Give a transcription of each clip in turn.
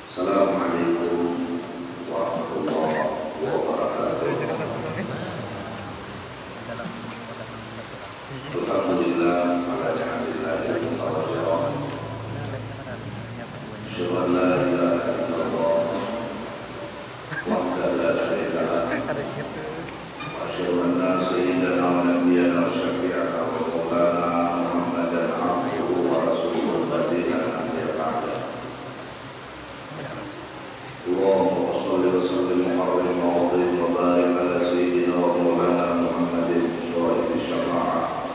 Assalamualaikum warahmatullahi wabarakatuh. Alhamdulillah, alhamdulillah, asyhadu an la ilaha illallah wahdahu la syarika lah wa asyhadu anna sayyidana wa nabiyyana wa syafi'ana wa maulana Muhammadan abduhu wa rasuluhu la nabiyya ba'da. Allahumma shalli wa sallim wa barik wa barik ala sayyidina wa maulana Muhammadin sahibis syafa'ah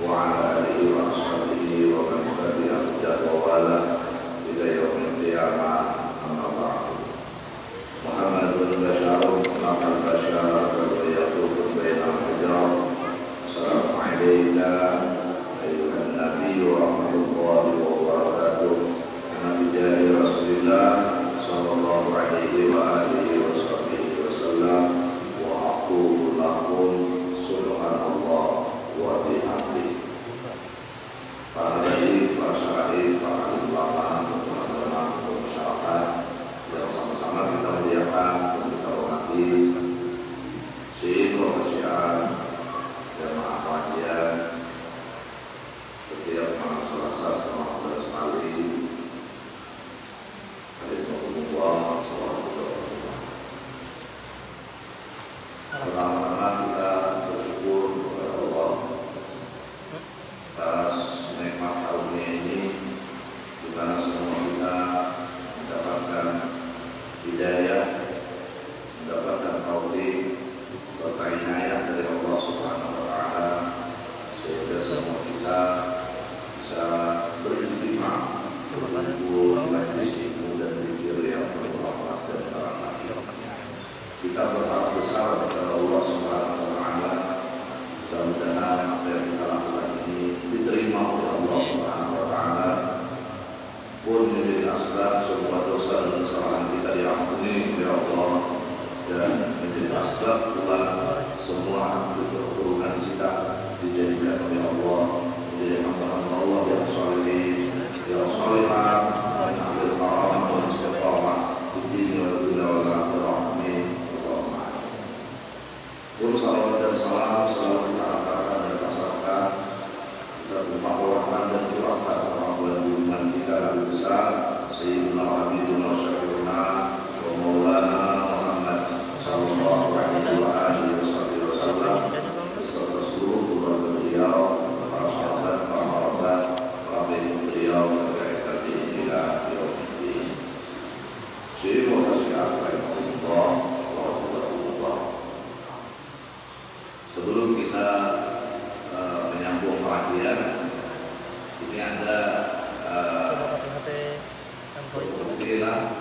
wa ala alihi wa ashabihi wa man tabi'ahum wa wala ila yaumil qiyamah. Amma ba'du. Muhammadun basyarun maqal basyar wa yaqulu bainal hijar. Assalamu alayka ayyuhan nabiy wa rahmatullahi wa barakatuh. Nabi dari Rasulullah sallallahu alaihi wa alihi wa sahbihi wa sallam wa aqulu lakum subhanallah wa bihamdihi. Para hadirin, para syarih, para ulama, teman-teman masyarakat yang sama-sama kita muliakan dan kita hormati, Syekh Wasiat Jamaah Pengajian setiap malam Selasa selama 15 kali. Pertama-tama kita bersyukur kepada Allah atas nikmat karunia ini, di mana semua kita mendapatkan hidayah, mendapatkan taufik serta inayah dari Allah Subhanahu wa Ta'ala, sehingga semua kita bisa beristimewa berkumpul majlis ilmu dan zikir yang penuh rahmat dan barakah. Kita berharap besar kepada Allah Subhanahu wa Ta'ala, mudah-mudahan apa yang kita lakukan ini diterima oleh Allah Subhanahu wa Ta'ala, pun menjadi asbab semua dosa dan kesalahan kita diampuni oleh Allah, dan menjadi asbab pula semua keturunan kita dijadikan oleh Allah menjadi hamba-hamba Allah yang saleh, yang salihah, yang ahli karamah dan istiqamah di dunia wal akhirah. Amin. Pun salawat dan salam selalu kita hantarkan dan pasarkan dan membawakan dan curahkan kemampuan junjungan kita Nabi besar Sayyidina Habibuna Syafi'una wa Maulana Muhammad sallallahu alaihi wa alihi wasallam beserta seluruh keluarga beliau, para sahabat, para kerabat, para pengikut beliau dari tadi hingga yaumil. Syekh Wasiat rahimahullah wa rahmatullah. Sebelum kita menyambung pengajian, ini ada buktilah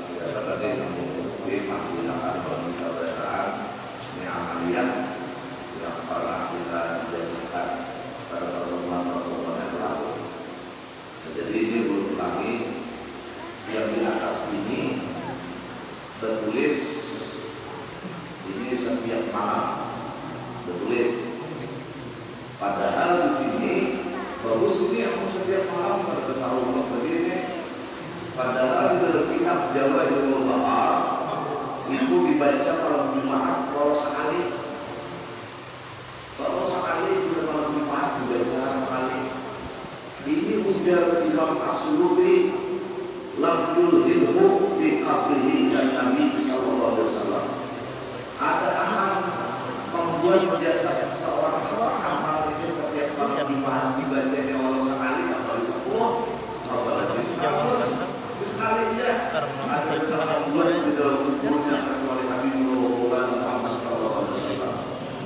siapa tadi yang bukti menggunakan pembicaraan ini amaliyah yang pernah kita biasakan pada pertemuan-pertemuan yang lalu. Jadi ini belum lagi yang di atas ini tertulis ini setiap malam. Bertulis. Padahal di sini bagus ini yang setiap malam berketahuan begini. Padahal di dalam kitab Jawahirul Bahar itu dibaca malam Jumat kalau sekali. Kalau sekali di malam Jumat dibaca sekali. Ini ujar Imam As-Suyuti lam yulhidhu di qabrihi dan Nabi sallallahu alaihi wasallam. Ada amal membuat biasa seorang amal ini setiap malam Jumat dibacanya walau sekali, apalagi 10, apalagi 100 sekali aja ada keterlaluan di dalam kuburnya kecuali Habibullah Muhammad SAW.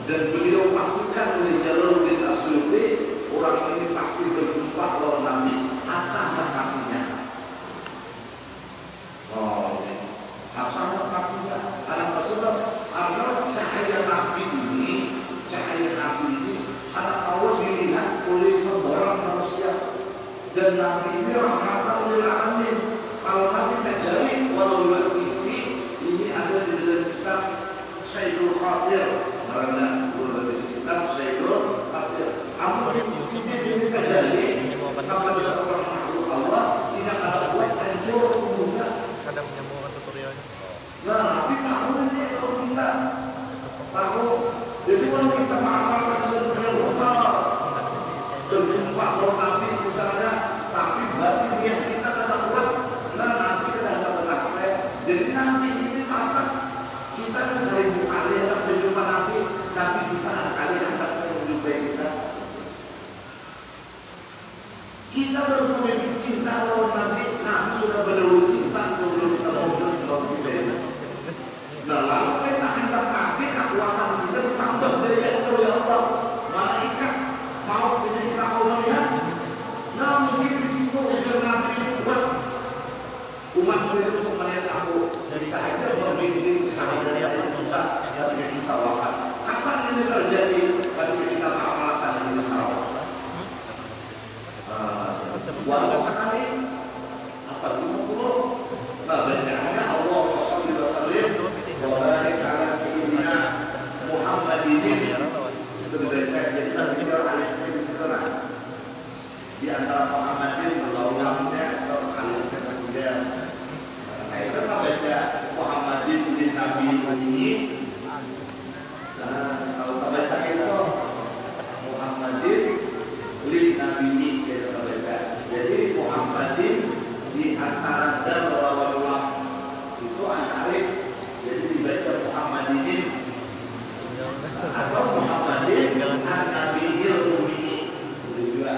Dan beliau pastikan oleh Jalaluddin Asyuti, orang ini pasti berjumpa lawan Nabi hatta kakinya. Oh, hatta kakinya. Karena sebab karena cahaya Nabi ini anak Allah dilihat oleh seorang manusia, dan Nabi ini rahmatan lil alamin. Kalau Nabi tajari walau ini ada di dalam kitab Sayyidul Khatir, karena ulama kitab Sayyidul Khatir. Amal ini sini tajari kepada seorang makhluk Allah tidak ada buat hancur umumnya. Kadang menyambungkan tutorialnya. Nah, Nabi tahu ini kalau kita tahu. Jadi kalau kita mengamalkan sebenarnya benar, berjumpa kalau Nabi misalnya, tapi berarti dia kita kena buat, nah Nabi kena apa? Jadi Nabi ini kata kita kan 1000 kali hendak berjumpa Nabi jutaan kali hendak menjumpai kita. Kita berkomitmen cinta lawan Nabi sudah berdahulu cinta sebelum kita muncul di dalam kita ini. Nah, lalu kita hendak pakai kekuatan kita ditambah daya oleh Allah. Malaikat mau jadi kita mau melihat. Nah, mungkin di situ udah Nabi buat umat beliau untuk melihat aku. Bisa aja membimbing sahabat yang kita wakil. Kapan ini terjadi? Ketika kita mengamalkan ini salah. Walau sekali apa bisa puluh. Nah, bacaannya Allah Rasul Sallallahu wa barik ala sayyidina Muhammadin. Itu dibaca jadi kita alif di sana. Di antara Muhammadin berulang-ulangnya atau alif ketiga. Nah, kita baca Muhammadin bin Nabi ini. Nah, kalau kita baca itu Muhammadin bin Nabi ini kita baca. Jadi Muhammadin di antara dal lawan lam itu alif. Jadi dibaca Muhammadin atau Muhammadin an-Nabiyil Ummi. Juga.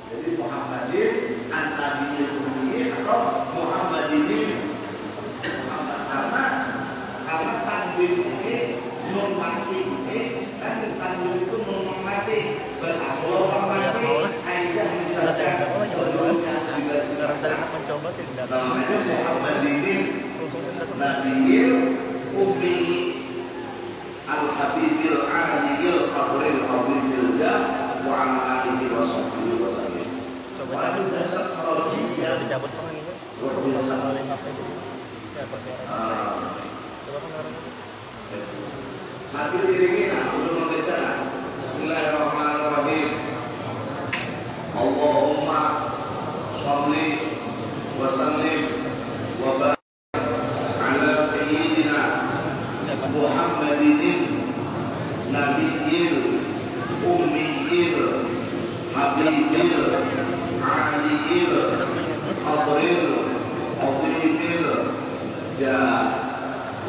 Jadi Muhammadin an-Nabiyil Ummi atau Muhammadin karena tanwin ini nun mati ini kan tanwin itu nun mati berakul mati aidah menjelaskan sebelumnya sudah mencoba sih namanya Muhammadin Nabiyil Ummi Al-Habibil Aliyil Qabril Qabril Jah wa ala alihi wa sahbihi wa sallim. Waduh, dasar salah dia dicabut pengennya luar biasa. Sambil diiringi untuk membaca Bismillahirrahmanirrahim. Allahumma sholli wa sallim wa barik ala sayyidina Muhammadin Nabiyil Ummiyil Habibil Aliyil Qadril Qadimil Jah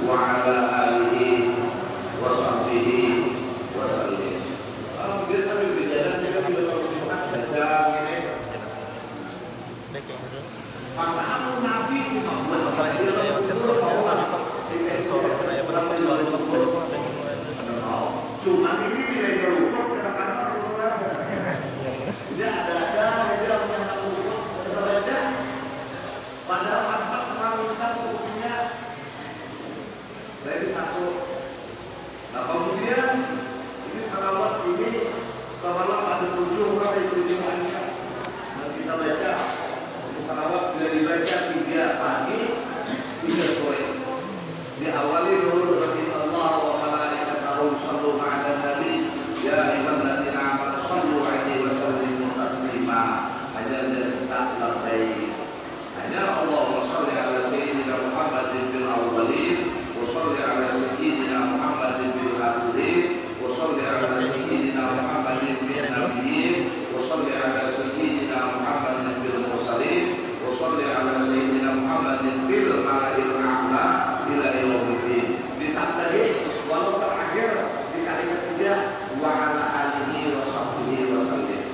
wa ala alihi wa sahbihi wa sallim. Dia sambil berjalan dia kan baca ini. Maka aku Nabi Muhammad cuma ini bila berubah kadang-kadang tidak ada aja yang aku kita baca padahal manfaat meminta hukumnya dari satu. Nah kemudian ini salawat ada 7 kali istimewaannya. Nah kita baca ini salawat bila dibaca 3 pagi 3 sore. Diawali dulu dengan Allah wa malaikatahu sallu ma'ala nabi ya ayyuhalladzina amanu sallu 'alaihi wa sallimu taslima. Hanya dari tak labbaik. Hanya Allahumma shalli ala sayyidina Muhammadin bil awwalin wa shalli ala sayyidina Muhammadin bil akhirin wa shalli ala sayyidina Muhammadin bil nabiyyin wa shalli ala sayyidina Muhammadin bil mursalin wa shalli ala sayyidina Muhammadin bil mala'il a'la ila yaumiddin. Ditambahi walau terakhir di kalimat ketiga wa ala alihi wa sahbihi wa sallim.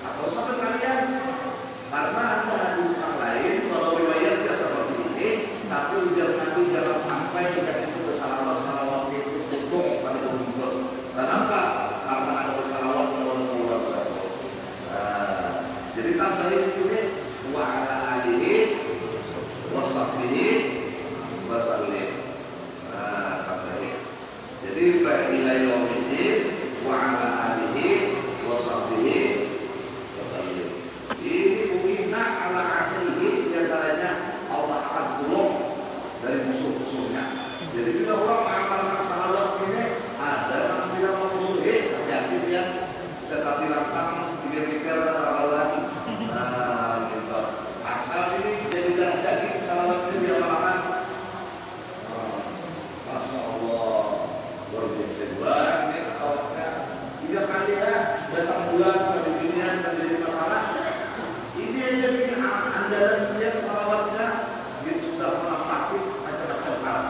Atau sampai kalian karena ada hadis yang lain kalau riwayatnya seperti sudah menapaki macam-macam hal.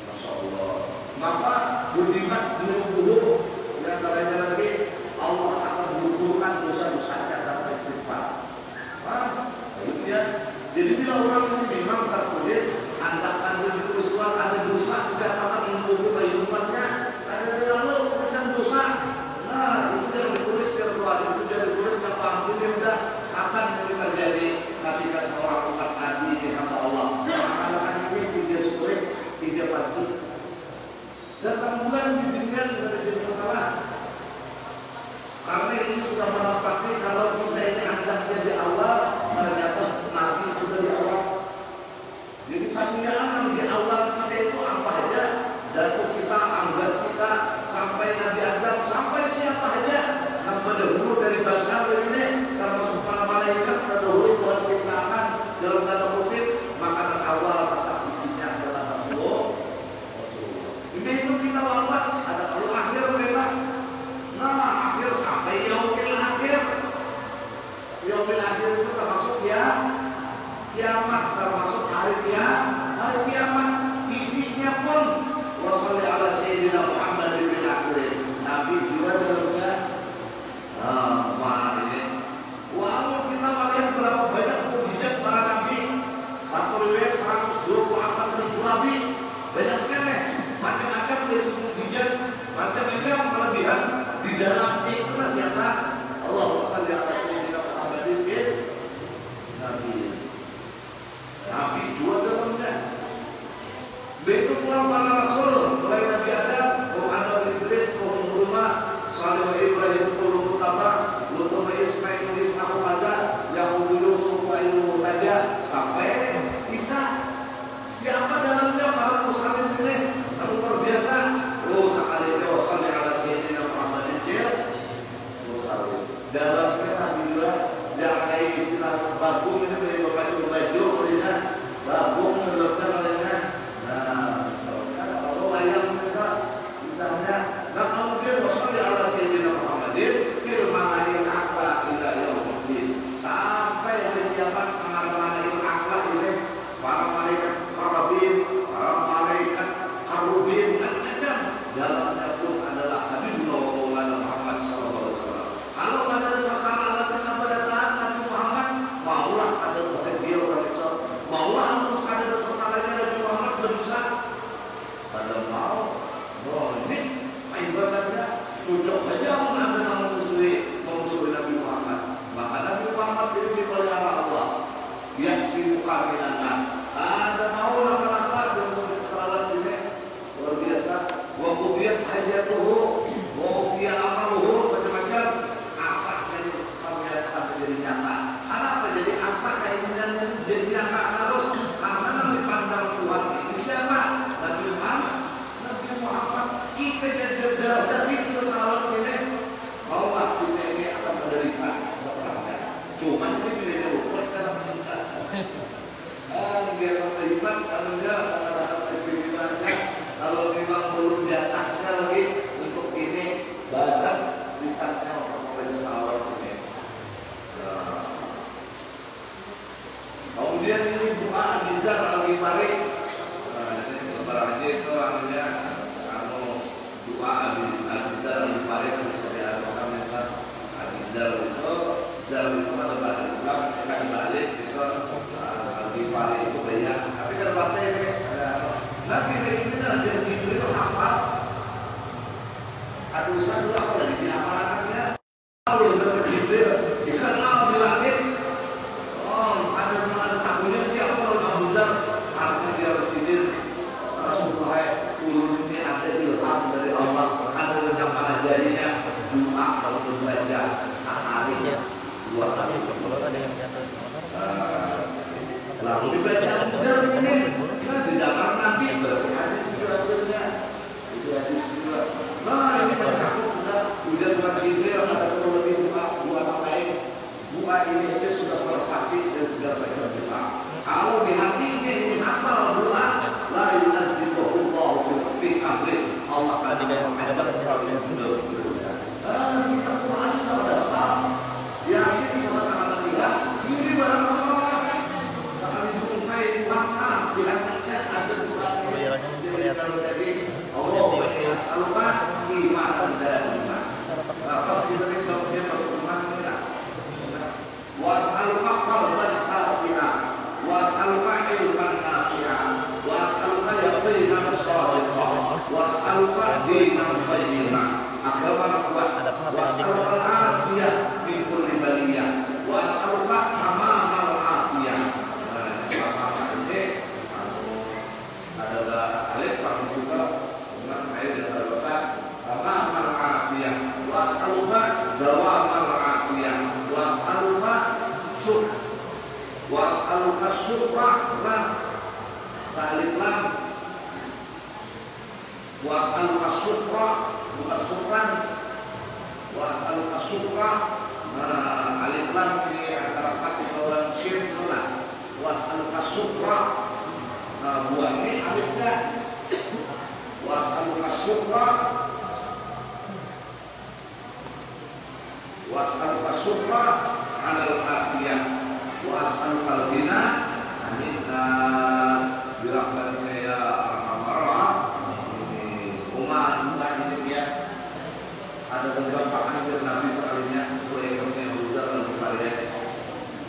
Masya Allah. Maka budiman dulu di antaranya lagi Allah akan mengumpulkan dosa-dosanya tanpa istighfar. Itu dia. Jadi bila orang ini memang tertulis anda ditulis Tuhan ada dosa dikatakan mengumpulkan kehidupannya, ada lalu tulisan dosa. Nah itu yang ditulis ke Tuhan, itu yang ditulis ke Tuhan. Itu sudah akan terjadi ketika seorang umat Nabi di hamba Allah. Akan ini 3 sore 3 pagi. Datang bulan dibimbingkan tidak jadi masalah. Karena ini sudah menapaki kalau kita ini hendaknya di awal, ternyata Nabi sudah di awal. Jadi satunya aman di awal kita itu apa aja, jatuh kita, anggap kita, sampai Nabi Adam, sampai siapa aja yang pendahulu dari Basar ini, termasuk para malaikat pendahulu Tuhan ciptakan dalam tanda kutip, makanan awal tetap isinya adalah Rasulullah. Ini itu kita wafat, ada kalau akhir memang. Nah, akhir sampai yaumil akhir. Yaumil akhir itu termasuk ya kiamat, termasuk hari kiamat. Isinya pun wassalli ala sayyidina Muhammad bin akhirin. Nabi juga dalamnya. Ini. Walau kita melihat berapa banyak mukjizat para nabi. Satu riwayat 124.000 nabi. Banyak sekali. Macam-macam dari mukjizat, macam-macam kelebihan. Di dalamnya itulah siapa? Allahumma shalli ala sayyidina Muhammadin bin Nabi. Nabi dua dalamnya. Begitu pula para rasul, mulai Nabi Adam, Nuh, Adam bin Idris, Nuh, Muhammad, Salih, Ibrahim, Nuh, Muhammad, Lut, Ismail, Ishaq, Yaqub, Yusuf, Ayyub, Raja, sampai Isa. Siapa dalamnya para muslimin ini? Yang luar biasa. Oh, sekali wassalli ala sayyidina Muhammadin dalamnya Nabi juga jangan ada istilah bagong ini dari bapak ibu baju olehnya bagong menyebabkan olehnya. Nah kalau ayam mereka misalnya nah kemudian wassalli ala sayyidina Muhammadin fil ma'adil akla ila yaumil sampai hari kiamat mengalami akla ini para malaikat karabin, para malaikat karubin macam-macam dalamnya pun adalah Habibullah Muhammad sallallahu alaihi wasallam. Kalau ada sesama lagi sama datang Nabi Muhammad, maulah ada dia orang itu, maulah harus ada sesalahnya Nabi Muhammad berusaha. Pada mau, ini ibaratnya cocok saja mengambil memusuhi Nabi Muhammad. Maka Nabi Muhammad itu dipelihara Allah. Yang sibukan dengan nas. Ada mau lama-lama dengan kesalahan ini luar biasa. Wa qudiyat hajatuhu, wa uqiya amaluhu, macam-macam. Jadi nyata. Kenapa jadi asa keinginannya itu jadi nyata terus? Karena dipandang Tuhan ini siapa? Nabi Muhammad. Kita jadi dari kesalahan ini. Maulah kita ini akan menderita setelahnya. Cuma ini pilihnya lupa dalam kita. Biar iman kalau dia ada istimewaannya. Kalau memang belum jatahnya lagi untuk ini badan lisannya untuk membaca salawat ini. Kemudian ini doa Abizar Al-Ghifari. Ini lebaran haji itu artinya doa Abizar Al-Ghifari yang bisa diarahkan dengan Abizar itu. Zar itu ada balik balik itu Al-Ghifari itu banyak. Tapi kan waktu ini Nabi ini ada Jibril hafal. Adusan dulu apa lagi diamalkannya? Belum ada Jibril. Dikenal di langit. Ada takutnya siapa orang Abu Dhar karena dia residen Rasulullah turun ini ada ilham dari Allah, ada yang mana jadinya doa kalau membaca sehari 2 kali. Lalu dibaca Abu Dhar ini di dalam Nabi berarti hadis sebenarnya itu hadis juga. Nah ini kan aku udah bukan Jibril ada lebih doa lain. Doa ini aja sudah berpati dan segala macam doa. Kalau di hatinya ini hafal doa, la yu'adzibullahu fi amri. Allah akan mengadab kita Quran kita dapat. Yasin sesaat anak kita. Ini barang Allah. Akan dibukai Tuhan di hatinya ada kurangnya. Jadi Allah as'aluka imanan dan iman. Pas kita dia berteman kita. Wa as'aluka qalban khashi'a, wa as'aluka ilman nafi'a, wa as'aluka yaqinan shadiqah, wa as'aluka dinan qayyiman. Agama kuat. Wa as'aluka al-afiyah min kulli baliyah, wa as'aluka tamamal afiyah. Adalah alif paling suka dengan air dan berkata tamamal afiyah, wa as'aluka dawamal afiyah, wa as'aluka syukra, wa as'aluka syukra alif lam, wa as'aluka syukra bukan syukran, wa as'aluka syukra alif lam di antara kata dan syin tolak, wa as'aluka syukra buangnya alifnya, wa as'aluka syukra, wa as'aluka syukra alal afiyah, wa as'aluka al-ghina anin nas bi rahmatika ya arhamar rahimin. Umat ini dia ada beberapa hadis Nabi sekalinya dua ekornya Uzar dan Bukhari.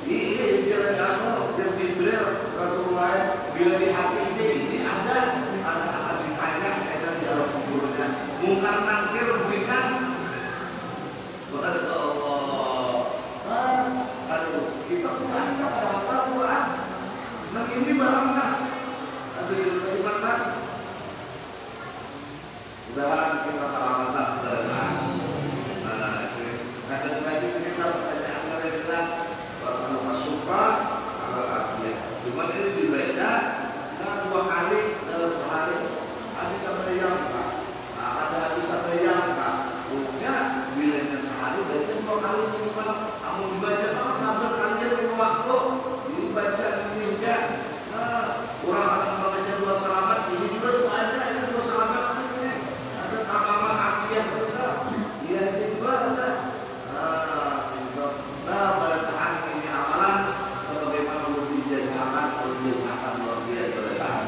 Ini jalan kamu dan Jibril Rasulullah bila di hati ini ada ditanya ada di dalam kuburnya mungkar nakir berikan. Masya Allah. Aduh, kita bukan apa buat. Nah ini barangnya ada di dalam iman. Mudah-mudahan kita selamat dari ada lagi kita pertanyaan dari kita pasal masyuka atau artinya. Cuma ini dibaca dua kali dalam sehari. Habis sampai yang Pak. Ada habis sampai yang Pak. Punya bilangnya sehari baca dua kali minimal. Kamu dibaca kalau sampai kalian di waktu dibaca ini enggak. Orang akan membaca dua selamat ini juga ada ini dua selamat ini. Ada tamaman akiyah juga. Dia juga ada. Nah, bertahan ini amalan sebagaimana dibiasakan luar biasa bertahan.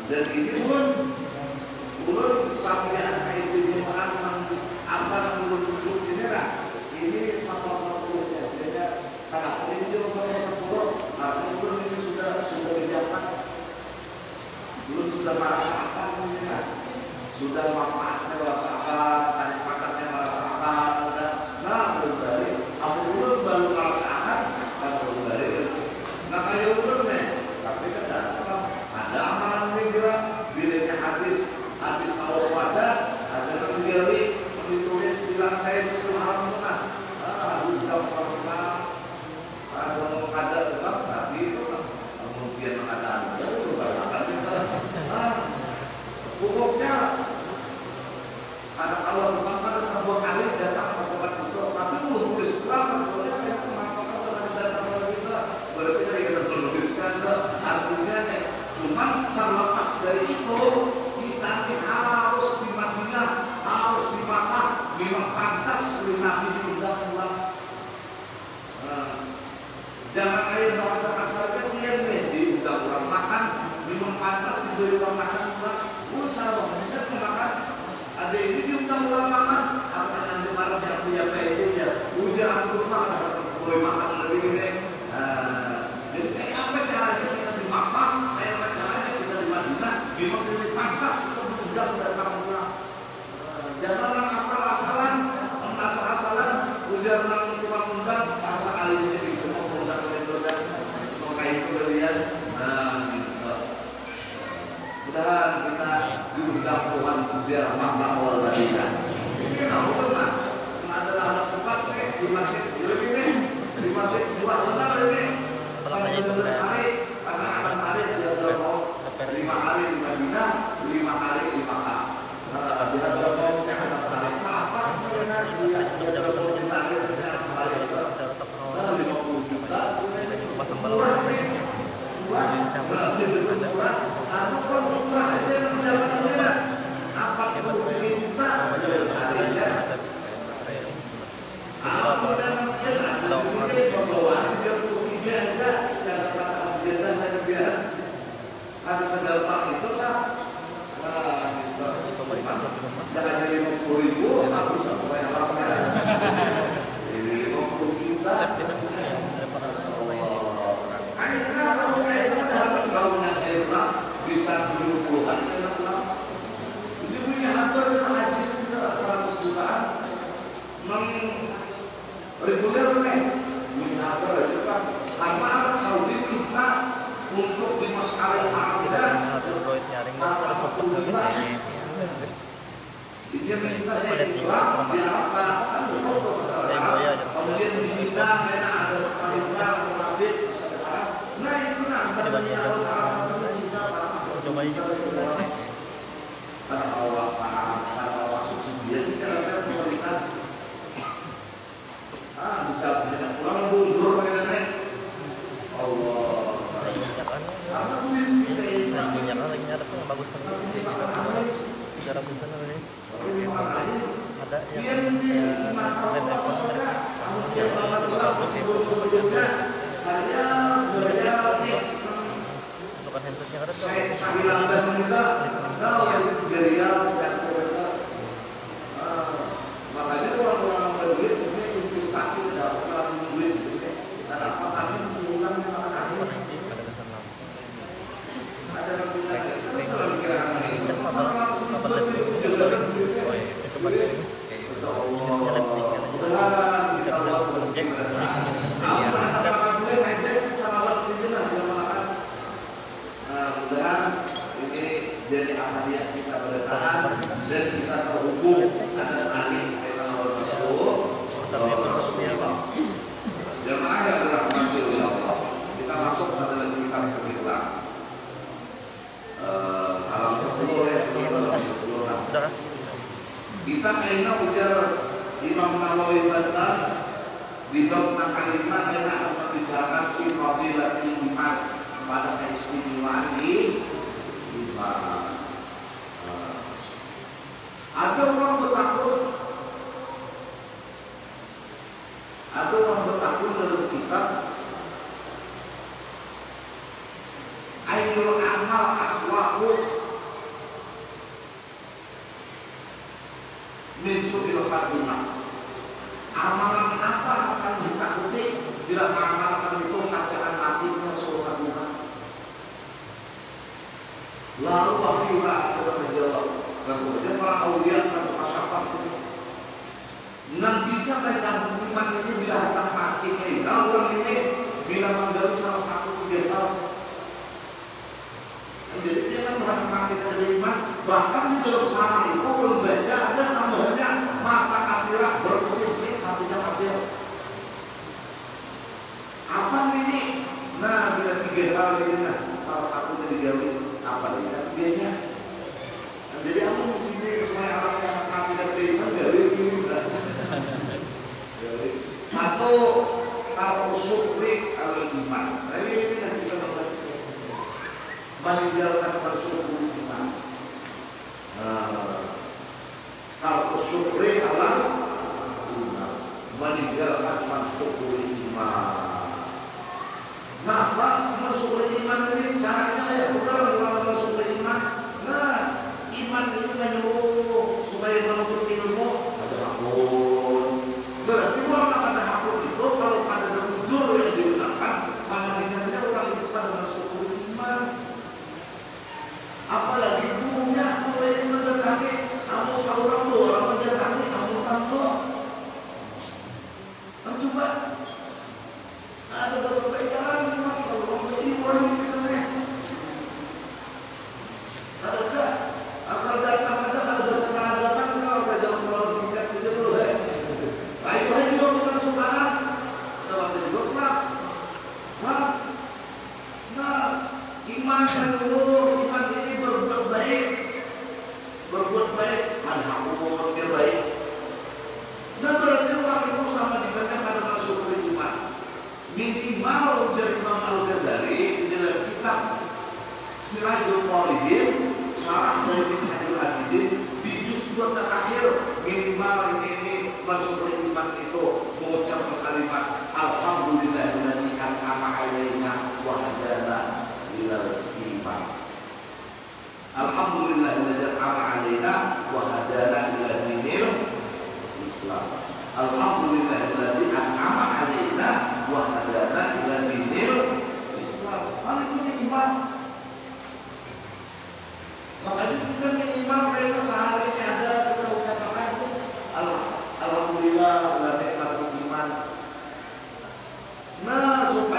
Dan ini pun sampai keistimewaan apa menurut ini lah. Ini sama sepuluhnya. Karena ini juga sama 10. Karena pun ini sudah dijabat. Belum sudah merasakan ini lah. Sudah manfaatnya merasakan, tadi pakatnya merasakan, nah belum dari, belum baru merasakan, belum dari. Nah kayak belum nih, tapi kan ada amalan juga, bilangnya habis awal pada, ada yang ditulis di lantai sebelum alhamdulillah, udah pernah, ada tetap, tapi itu kemudian ada merasakan kita, pokoknya. Karena Allah Tuhan dua kali datang ke tempat itu, tapi menulis berapa? Boleh ya, kenapa datang ke kita? Berarti kita tuliskan artinya nih. Cuman terlepas dari itu, kita nih harus di Madinah, harus di Makkah, memang pantas Nabi diundang pulang. Jangan kayak bahasa kasarnya dia nih diundang pulang makan, memang pantas diberi uang makan pulang. Sahabat bisa makan. Ada ini diundang pulang makan, apa yang kemarin yang punya PJ ya, hujan rumah boleh makan lebih ini. Jadi kayak apa caranya kita di Makkah, kayak apa caranya kita di Madinah, memang lebih pantas untuk diundang datang pulang. Janganlah asal-asalan, hujan undang bangsa kali ini di undang mengkain kalian. Mudah-mudahan kita diundang Tuhan ziarah Makkah wal Madinah. Ini tahu benar. Adalah anak tempat di masjid lebih nih, di masjid dua benar ini. Sampai 12 hari karena akan hari dia berapa? 5 hari di Madinah, 5 hari di Makkah. Di berapa? Anak hari apa? Dia berapa juta hari itu? 50 juta. Murah nih. Murah. Aku pun murah aja jalanannya 40 juta seharinya. Aku dan dia di sini membawa dia gampang itu kan. Nah, gitu. Jangan jadi 50.000, aku bisa bayar apa ya? Jadi 50 juta. Akhirnya kamu kalau punya saya bisa 70-an ya pulang. Jadi punya harga dengan haji bisa 100 jutaan. Reguler nih, punya harga itu kan. Karena Arab Saudi minta untuk di Masjidil Haram dan dia minta saya pulang di Arafah kan untuk kesalahan. Kemudian di Mina karena ada panitia munafik sekarang. Nah itu nanti karena Allah paham, karena Allah subsidi ini karena pemerintah bisa pulang mundur nenek Allah karena duit kita ini lagi nyadap yang bagus cara bisa nih ada yang sebelumnya saya belajar di saya bilang dan juga kau yang 3 rial sedang terbentuk makanya orang-orang berduit ini investasi dalam duit dan apa kami mesiulang maka kami ada yang kita selalu kira jadi ahadiyah kita bertahan dan kita terhubung ada tali kita tersebut jemaah yang dirahmati oleh Allah kita masuk pada dalam kitab Al-Qur'an alam 10 ya 10 kita kena ujar Imam Nawawi Bantan di bab kalimat kena membicarakan fi fadilatil iman pada keistimewaan iman. Ada orang bertakun dalam kitab Ayyul amal akhlaqu min su'il khatimah. Amalan apa akan ditakuti bila amalan itu akan matinya su'il khatimah. Lalu wakilah sudah menjawab kemudian para awliya dan masyarakat ini dan bisa mencabut iman ini bila datang matinya orang ini bila menggali salah satu kegiatan jadi dia kan orang matinya dari iman bahkan di dalam sana itu membaca ada namanya mata kafirat berpotensi hatinya kafir apa ini nah bila 3 hal ini nah salah satu dari digali apa dia jadi aku di sini semuanya orang yang mati dan beriman dari ini satu taruh syukri al iman. Nah ini yang kita membahas meninggalkan bersyukur iman. Taruh syukri al iman meninggalkan bersyukur iman. Maka bersyukur iman ini caranya ya bukan orang bersyukur iman. Nah iman ini menyuruh supaya menuntut ilmu ada hakun. Berarti orang ada hakun itu kalau ada jujur yang digunakan sama dengannya orang itu pada bersyukur iman. Apalagi punya kalau ini mendatangi, kamu seorang dua orang mendatangi, kamu tanto. Coba ada beberapa jalan memang kalau orang ini orang kita nih. Ada asal datang ada kalau bahasa salah datang kalau saya jangan selalu singkat saja dulu ya. Baik orang juga bukan sembarang. Ada waktu juga pernah. Nah, iman kan dulu iman ini berbuat baik, ada hakun dia baik. Dan berarti orang itu sama dengan karena masuk ke iman. Minimal dari Imam Al-Ghazali dalam kitab Sirajul Talibin Syarah dari Minhajul Abidin di juz 2 terakhir minimal ini masuk ke iman itu mengucap kalimat Alhamdulillahilladzi an'ama alaina wa hadana ilal iman.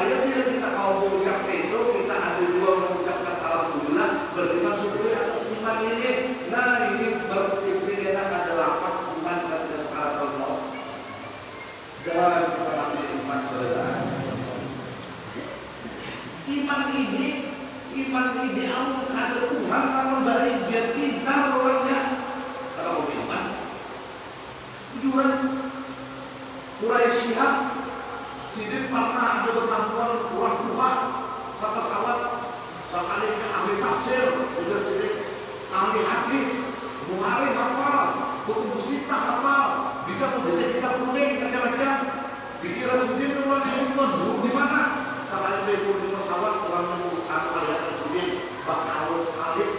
Akhirnya bila kita mau mengucap itu, kita ada dua mengucapkan alhamdulillah, beriman syukur atas iman ini. Nah ini berfungsi ada lapas iman kepada sekarang Allah. Dan kita mati iman keberadaan. Iman ini Allah ada Tuhan kalau baik dia pintar orangnya. Kalau mau iman, jujuran Quraisyah Sidin pernah ada pertemuan orang tua sama sahabat sekali ahli tafsir juga Sidin ahli hadis Bukhari hafal Kutub Sittah hafal bisa membaca kitab kuning macam-macam dikira Sidin orang yang dulu di mana sekali berpuluh di pesawat orang mengumpulkan kelihatan Sidin bakal salib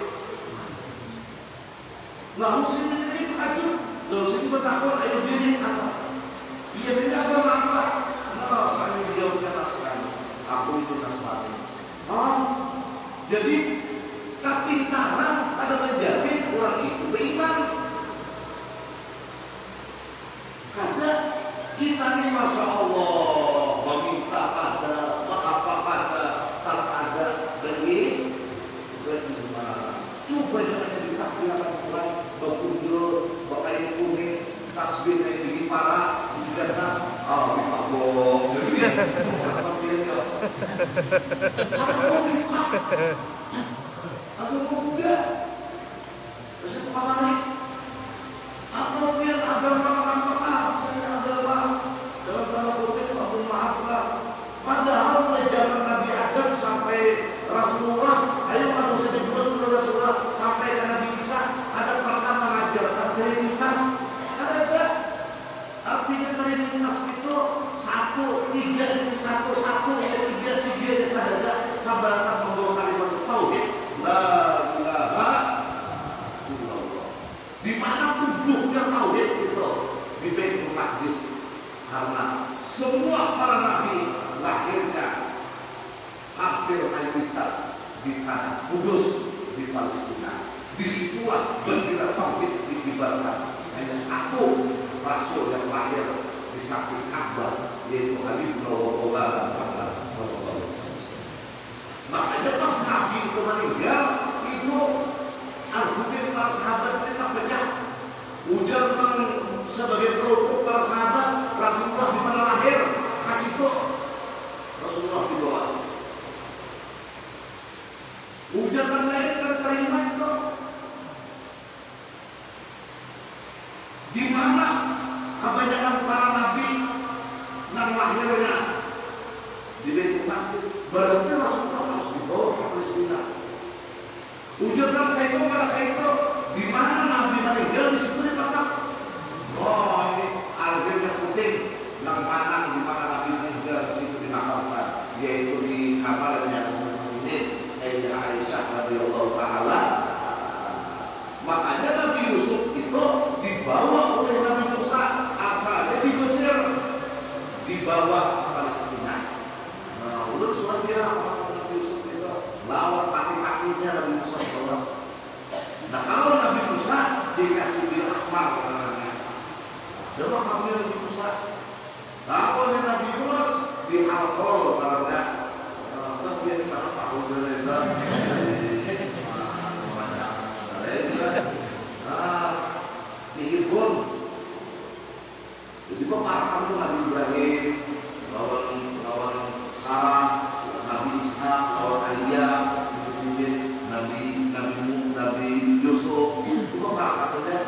lalu Sidin ini kacau lalu Sidin bertakwa ayo diri apa iya ini apa sekali dia berkata sekali aku itu Nasrani. Jadi kepintaran ada menjamin orang itu beriman. Kata kita ini masya Allah meminta pada apa pada tak ada beriman. Coba jangan jadi takbirakan Tuhan berkunjul berkain kuning tasbih yang tinggi parah dikata bohong jadi apa dia aku muda masih buka balik atau biar agama saya agama dalam tanda kutip aku maaflah padahal mulai zaman Nabi Adam sampai Rasulullah ayo manusia dibuat oleh Rasulullah sampai ke Nabi Isa ada pernah mengajarkan Trinitas ada artinya Trinitas itu satu, tiga ini satu, tiga yang ada sabaratan membawa kalimat tauhid la ilaha illallah di mana tubuhnya tauhid itu di Baitul Maqdis karena semua para nabi lahirnya hampir mayoritas di tanah Kudus di Palestina disitulah bendera tauhid dikibarkan hanya satu rasul yang lahir di samping Ka'bah yaitu Habib Nawawi Muhammad sallallahu alaihi wasallam. Makanya pas Nabi itu meninggal itu argumen para sahabat kita pecah. Ujar sebagai pelupuk para sahabat Rasulullah di mana lahir kasih itu Rasulullah di bawah. Ujar lain kan terima itu di mana kebanyakan para nabi yang lahirnya di Baitul Maqdis berarti Rasulullah harus dibawa ke Palestina. Ujarkan saya itu mereka itu di mana nabi meninggal di situ dikatakan ini argumen penting yang mana di mana nabi meninggal di situ dimakamkan yaitu di kamarnya ini Sayyidah Aisyah radhiyallahu taala. Makanya Nabi Yusuf itu dibawa oleh Nabi Musa asalnya di Mesir dibawa ke Palestina. Nah, ulun surat dia Nabi Yusuf itu lawan mati-matinya Nabi Musa bawa. Nah, kalau Nabi Musa dikasih bil ahmar namanya. Coba kami Nabi Musa. Kalau Nabi Yunus di alkohol barangnya. Nah, dia di mana tahu berita. Dihibur jadi pemarkan itu Nabi Ibrahim lawan Sarah Nabi Ishak lawan Aliyah di sini Nabi Yusuf itu pemarkan itu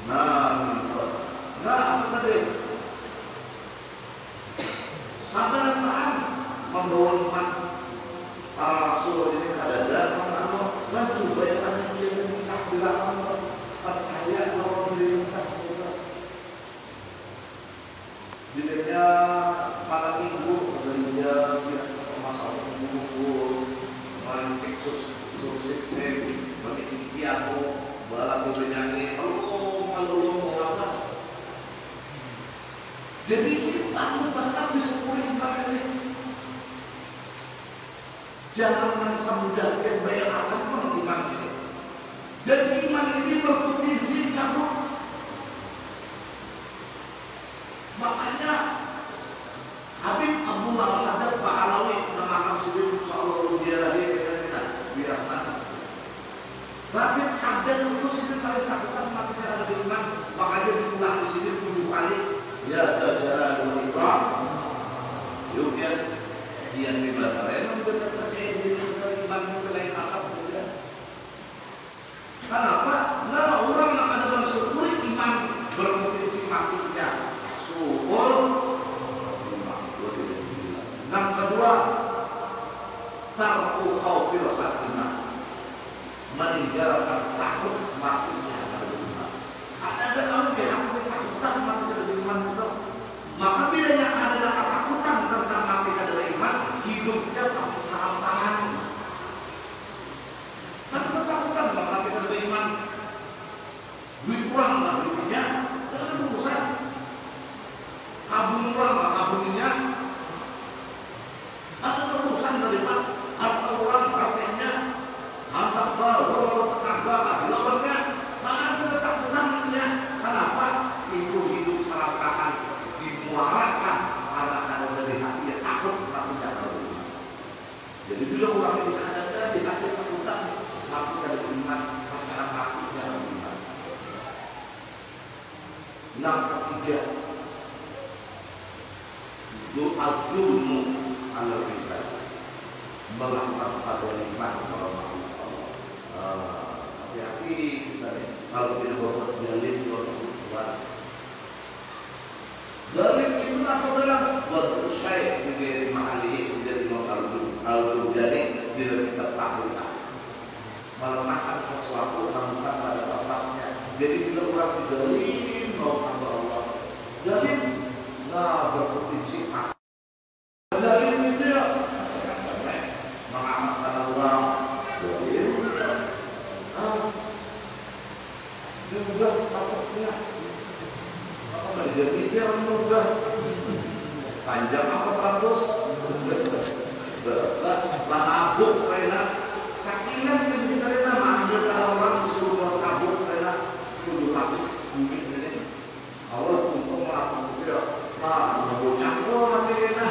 nah apa tadi sabaratan membawa iman para rasul ini kadang-kadang dan coba yang ada yang menikah bilang percaya kalau diritas itu dirinya pada minggu dia masalah minggu mencik sukses mencik piano balap bernyanyi malu apa jadi ini takut bakal disyukuri iman ini jangan semudah yang bayar akan iman ini. Jadi iman ini berpotensi cabut. Makanya Habib Abdullah Al-Hadab Yuk ya, dia di mana? Emang benar percaya diri iman lain akal juga. Kenapa? Nah, orang yang ada mensyukuri iman berpotensi matinya suhul. Yang kedua, tarku khaufil khatimah, meninggalkan takut matinya pada iman. Ada orang yang ketakutan mati pada iman itu. Maka bilanya ada ketakutan tentang mati pada iman, hidupnya pasti serampangan. Kan ketakutan mati pada iman, duit kurang lah duitnya, tidak ada urusan. Kabung kurang lah kabungnya, ada urusan dari Pak. Harta orang partainya, harta baru tetangga lawannya, ada ketakutannya. Kenapa? Itu hidup serampangan, dimuarakan karena ada dari hati yang takut mati dalam iman. Jadi bila orang ini ada di hati ketakutan mati dalam iman, bacaan mati dalam iman. Yang ketiga, zulmu ala ibadah, melakukan kezaliman kepada makhluk Allah. Hati-hati kita nih, kalau kita berbuat zalim kepada Tuhan. Zalim itu apa dalam buat syai' di mahali menjadi al-jadi bila kita tahu meletakkan sesuatu bukan pada tempatnya. Jadi bila orang zalim kepada Allah, zalim nggak berpotensi zalim itu ya mengamalkan Allah, zalim juga takutnya apa jadi dia mudah panjang apa terus lah abuk karena sakingan yang kita rela manggil orang disuruh abuk karena 10 lapis mungkin ini Allah untuk melakukan itu bocah kok mati kena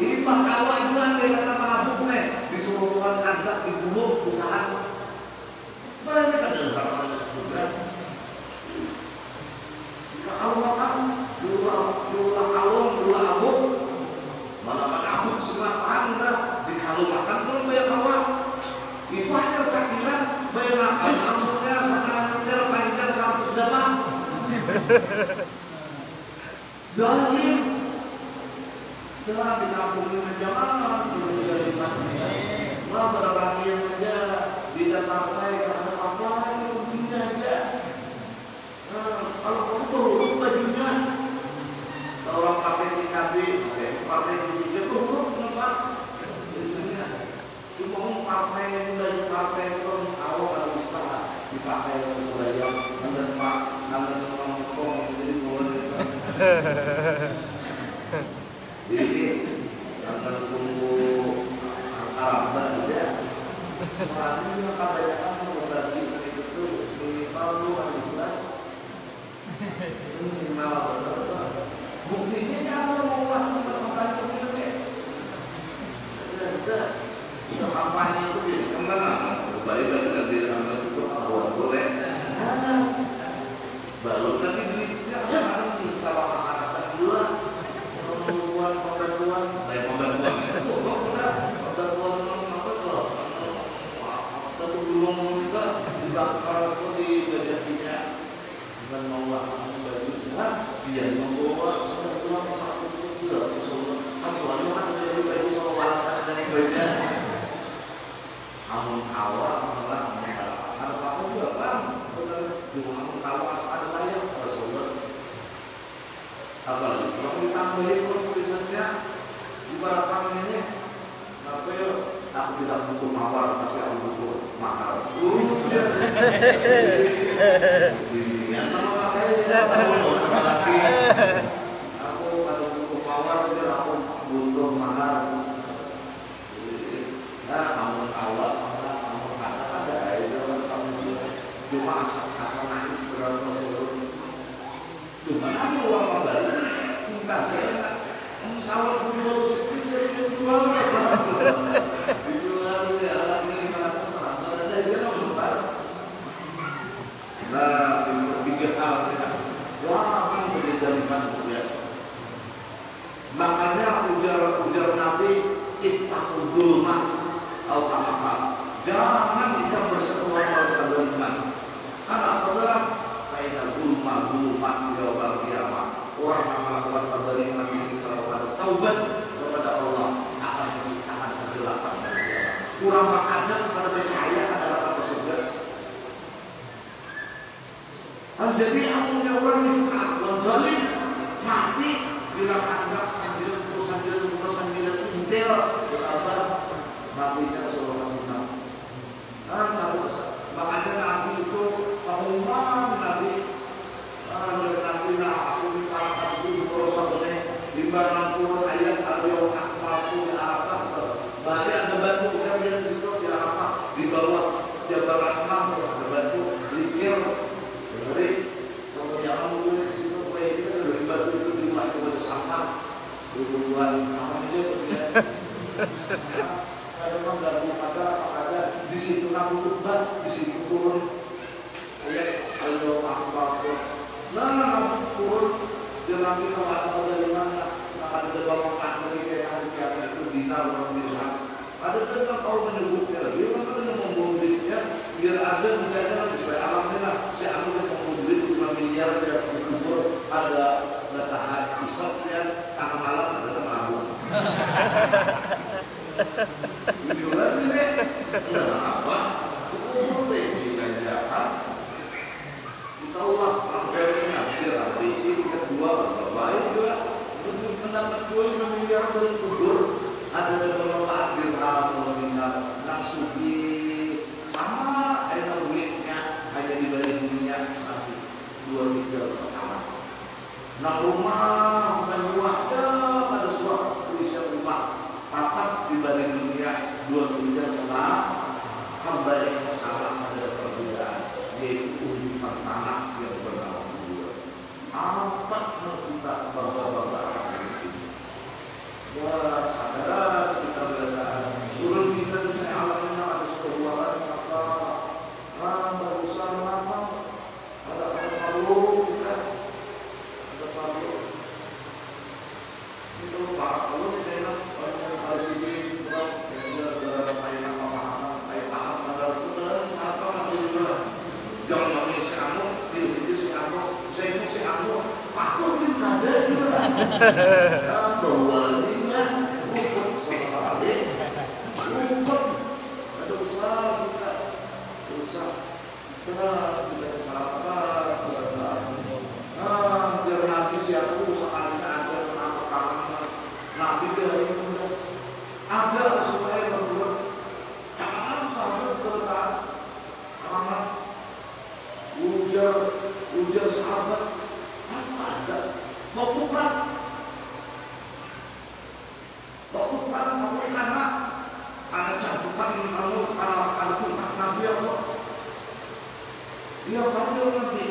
ini mah kawan dia kata mabuk nih disuruh Tuhan kagak dibunuh usaha banyak ada orang sudah kalau makan dua kalung dua abuk malah abuk semua anda di kalung makan belum banyak kawan itu hanya sakinan banyak makan abuknya setengah meter panjang 100 damang zalim jangan dikampungin aja mau berlari aja di dalam partai ada apa itu begini aja. Kalau kamu turun bajunya seorang partai PKB partai P3 turun kenapa cuma partai yang dari partai itu awal kalau bisa dipakai sebagai nanti pak nanti orang ngomong jadi boleh jadi akan tunggu Arab saja. Sekarang ini kebanyakan berbagi itu minimal 15 minimal. Buktinya jangan mau membantu kita. Ada kampanye itu di mana? Baik dengan diri anda itu awal boleh. Baru lagi duitnya sekarang kita bakal rasa dua. Pembantuan saya pembantuan apa tuh satu belum juga dibakar seperti gajinya dengan membawa baju Tuhan dia membawa semua satu juga kecuali kan dari baju sama warasan dari baju amun awal malah ada apa juga kan di amun awal asal ada layak Rasulullah apalagi kalau ditambahin tulisannya ibaratkan ini apa ya aku tidak butuh mawar tapi aku butuh mahar ini kalau pakai lagi aku kalau butuh mawar aku butuh mahar nah kamu awal kamu kata ada itu kamu cuma asal nanti berapa seluruh cuma kamu uang kembali bukan sawah dulu seperti jual dijual sekarang ini 500 ada dia nomor nah 3 hal ya wah kan berjaliman ya taubat kepada Allah akan menciptakan kegelapan dan kegelapan. Kurang makanya pada percaya ada harapan ke surga. Jadi amunya orang yang kelakuan zalim mati bilang anggap sambil intel berabad matinya seorang imam. Makanya Nabi itu pengumuman Nabi aku dikatakan suruh sabune 50 ayat al-yawm akmaltu Arafah. Bahaya ada batu kan di situ di Arafah di bawah Jabal Rahmah ada batu likir dari sampai yang di situ kayak kita dari batu itu dibuat kepada sampah bubuhan apa aja ada orang ada di situ aku khutbah di situ turun ayat al-yawm akmaltu. Nah, turun dia nanti kalau ada dari mana ada bawang kaki kayak itu dinar orang bilang ada tentang kau menyebutnya dia kan ada membunuh duitnya biar ada misalnya sesuai alamnya saya ambil membunuh duit 5 miliar dia dikubur ada letahan isoknya tengah malam ada menabung jualan ini kenapa kubur deh di kerajaan taulah anggarannya hampir habis kedua baik juga untuk mendapat 2 miliar dari kubur ada beberapa dirham nominal nafsugi sama enak duitnya hanya dibalik dunia 2 miliar sekarang. Nah rumah menyuahnya pada suatu tulisan rumah tatap dibalik dunia 2 miliar setengah hamba yang salah ada perbedaan yaitu ujian tanah yang bernama kubur. Apa kita bangga-bangga ini? Ya sadar kita berada turun kita di sini alamnya ada sebuah apa barusan lama ada palu kita ada palu itu palu kita enak ada sini kita ada kayak pemahaman kayak paham ada apa juga jangan ngomongin si kamu itu si kamu saya itu si kamu aku tidak ada juga bahwa rumput sama-sama rumput ada usaha kita berusaha kita kesalahan biar Nabi siapa usaha ada kenapa Nabi dari itu ada supaya berbuat jangan sampai bertahan amat ujar sahabat apa ada mau pulang kamu karena ada campuran kamu karena pulang Nabi Allah dia kata nanti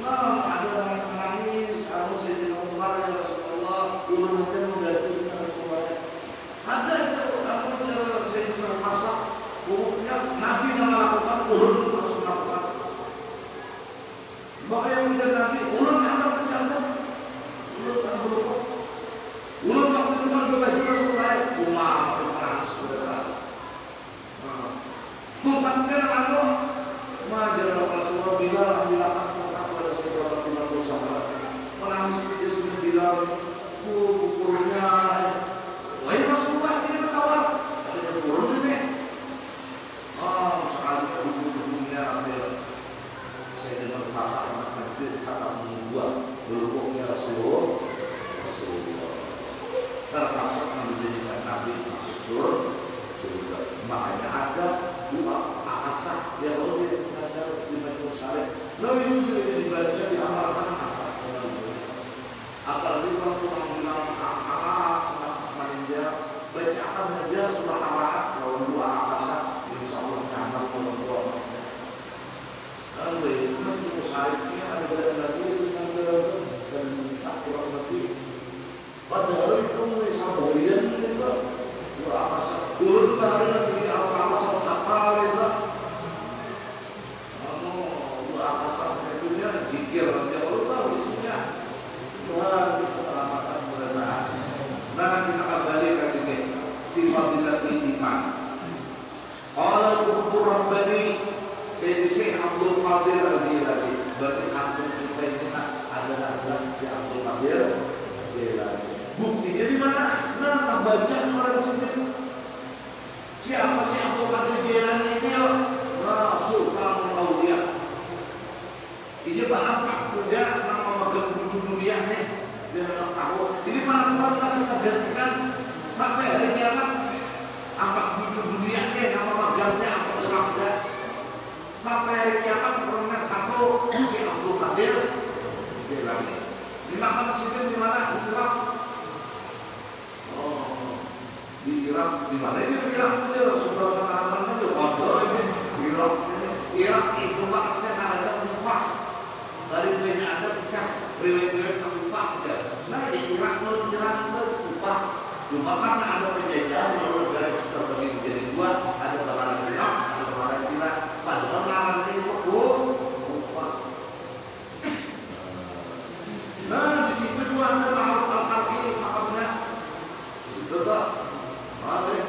nah ada orang menangis kamu Sayyidina Umar ya Rasulullah ulun nanti mengganti ya Rasulullah ada itu kamu Sayyidina Hasan pokoknya Nabi yang melakukan ulun langsung melakukan maka yang menjadi Nabi ulun yang akan mencampur ulun tak berhukum ulun tak berhukum bebas Rasulullah umar menangis berdekat bukan dengan Allah majar Rasulullah bila aku kepada sebuah timah dosa menangis dia sudah bilang ukurnya wahai Rasulullah ini berkawan ada turun ini sekali bukunya ambil saya dengar masalah masjid kata membuat berhubungnya Rasulullah termasuk menjadikan Nabi masuk surga makanya ada dua asas yang oleh sebenarnya di Majlis Syarif lo itu juga dibaca di amal-amal apalagi kalau orang bilang maninja bacaan aja surah Al-A'raf kalau dua asas insya Allah nyaman kalau dua lalu itu Majlis Syarifnya ada lagi dan tak kurang lebih padahal itu mulai saborian itu dua asas turun dari negeri Al-A'raf sama kapal itu zikir nanti Allah tahu isinya Tuhan keselamatan berdataan. Nah kita kembali ke sini di fadilatul iman. Qala al-Qur'an Rabbani Sayyid Abdul Qadir Al-Jilani berarti Abdul kita ini adalah si Abdul Qadir Al-Jilani. Buktinya di mana? Nah, tak baca orang sini. Siapa sih Abdul Qadir Jailani ini? Nah, Sultan Aulia. Ini bahan pak kerja nama magang bujuk dunia nih. Dia nak tahu. Ini mana kita gantikan sampai hari kiamat. Ampak bujuk dunia nih nama magangnya apa terangnya. Sampai hari kiamat pernah satu si Abdul Qadir Jailani. Di makam sini di mana? Di Irak. Oh, di Irak di mana ini? Irak itu saudara katakan itu bodoh ini. Irak itu makasnya ada Kufah. Dari banyak ada kisah riwayat-riwayat Kufah ya. Nah di Irak itu Kufah. Cuma karena ada penjajahan lalu negara itu terbagi menjadi dua, ada bagian Irak, ada bagian Irak. Padahal namanya itu Kufah. Nah di situ juga ada Ma'ruf Al-Qarni makamnya. Itu tak, boleh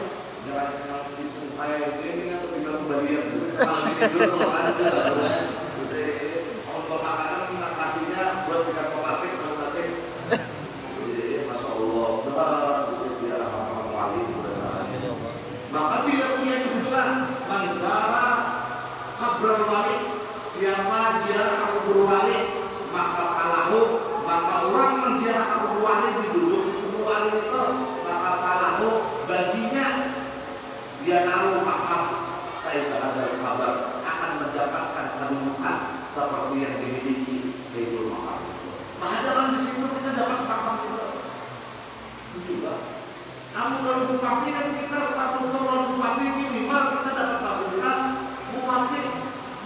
jalan-jalan di sungai ini atau di dalam bagian. Kalau di tidur ada, untuk makanan kasihnya buat ikan plastik masing-masing. Masya Allah, itu dia orang wali. Maka bila punya kebetulan mansara kabral wali, siapa ziarah kubur wali maka palahu. Maka orang menziarah kubur wali diduduk di kubur wali itu, maka palahu baginya dia naruh makam saya terhadap kabar akan mendapatkan kedudukan seperti yang dimiliki Sayyidul Makam. Padahal di situ kita dapat makam itu juga. Namun dalam bupati kan kita satu tahun bupati minimal kita dapat fasilitas bupati.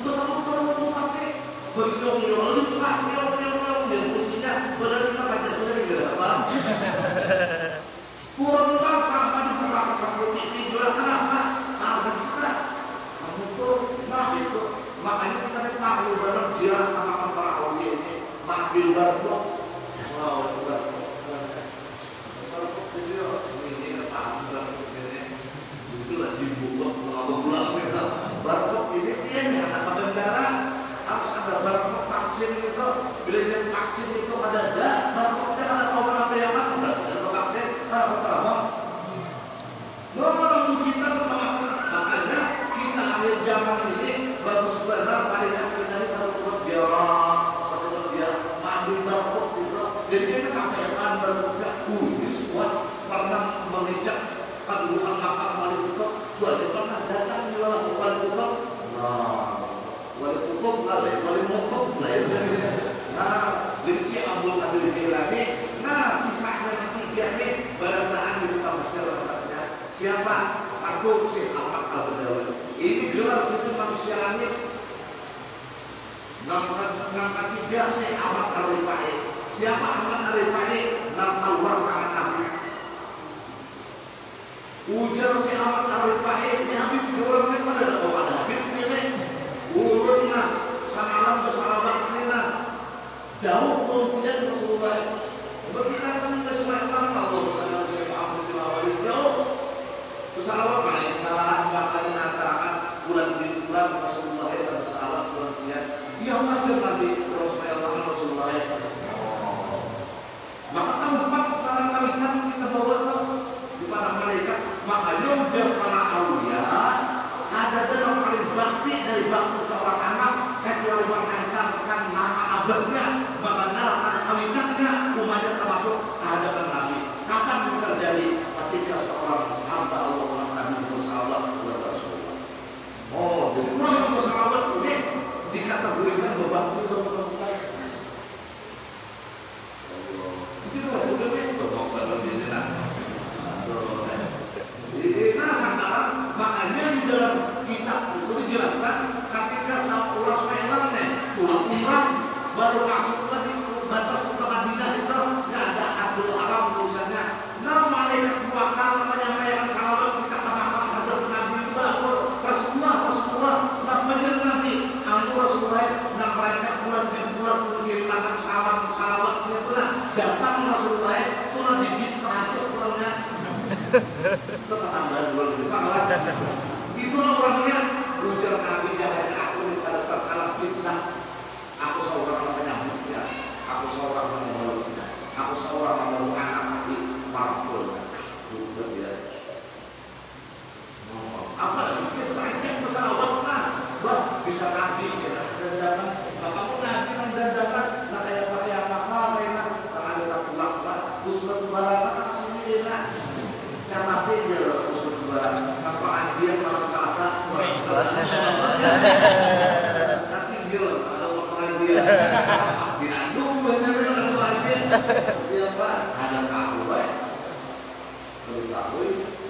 Untuk satu tahun bupati berkilo-kilo lebih dan kursinya benar kita Pancasila tidak apa. Kurang sampai di belakang sampai titik belakang apa? Karena kita sampai itu makanya kita tahu dalam ziarah makam para awliya ini mabil barok. Wow, itu barok. Barok itu ini apa? Barok ini sudah dibuat bulan kita. Barok ini dia nih anak bandara harus ada barok vaksin itu. Bila dia vaksin itu ada baroknya ada orang yang ada vaksin ada apa? Orang kita makanya kita akhir zaman ini bagus benar kalian kita ini satu dia ambil barcode gitu. Jadi kita KPM barcode ini kuat pernah mengejak kedudukan makam wali kutub. Sudah pernah datang di dalam wali kutub. Nah, wali kutub wali mokop lah ya. Nah, dari si Abdul Qadir Jailani. Nah, sisanya ketiga nih barang-barang di kota Mesir. Siapa? Satu si Ahmad Al-Badawi. Ini gelar situ manusia langit. Nama ketiga si Ahmad Al-Rifai. Siapa Ahmad Al-Rifai? Nama orang tangan Nabi. Ujar si Ahmad Al-Rifai. Ini Habib orang itu ada pada Habib ini. Urunlah samalam bersalamat ini. Jauh mempunyai Rasulullah. Berkaitan dengan semua Allah bersama Syekh Ahmad Al-Rifai. Jauh. Pesawat malaikat bahkan mengatakan bulan Rasulullah pada sahabat bulan dia wajar Nabi Rasulullah. Maka tempat para malaikat kita bawa di para malaikat. Makanya ujar para aulia ada dalam paling bakti dari bakti seorang anak kecuali menghantarkan nama abadnya, mengenalkan kawinannya, umatnya termasuk kehadapan Nabi. Kapan itu terjadi? Ketika seorang hamba Allah Nabi bersahabat kepada Rasulullah. Oh, jadi kurang bersahabat ini dikategorikan berbakti atau bukan? Itu bukan itu berbakti ini lah. Nah, sekarang makanya di dalam kitab itu dijelaskan ketika Rasulullah SAW pulang umrah baru masuk lagi batas kota Madinah itu ada Abdul Haram tulisannya. Nah, malaikat buakan namanya mayakan sahabat kita katakan hadap Nabi bahwa Rasulullah namanya Nabi Rasulullah nak malaikat bulan mengirimkan sahabat itu datang Rasulullah itu di bis terakhir pulangnya itu tetangga bulan itulah orangnya ujar Nabi jangan aku pada terkalah fitnah. Aku seorang yang menyambutnya, aku seorang yang memeluknya, aku seorang yang memeluk anak hati. Camatin dia usul juara. Apa ajian malam Selasa? Tapi dia kalau pengajian diandung bener kalau ajian siapa? Ada tahu tahu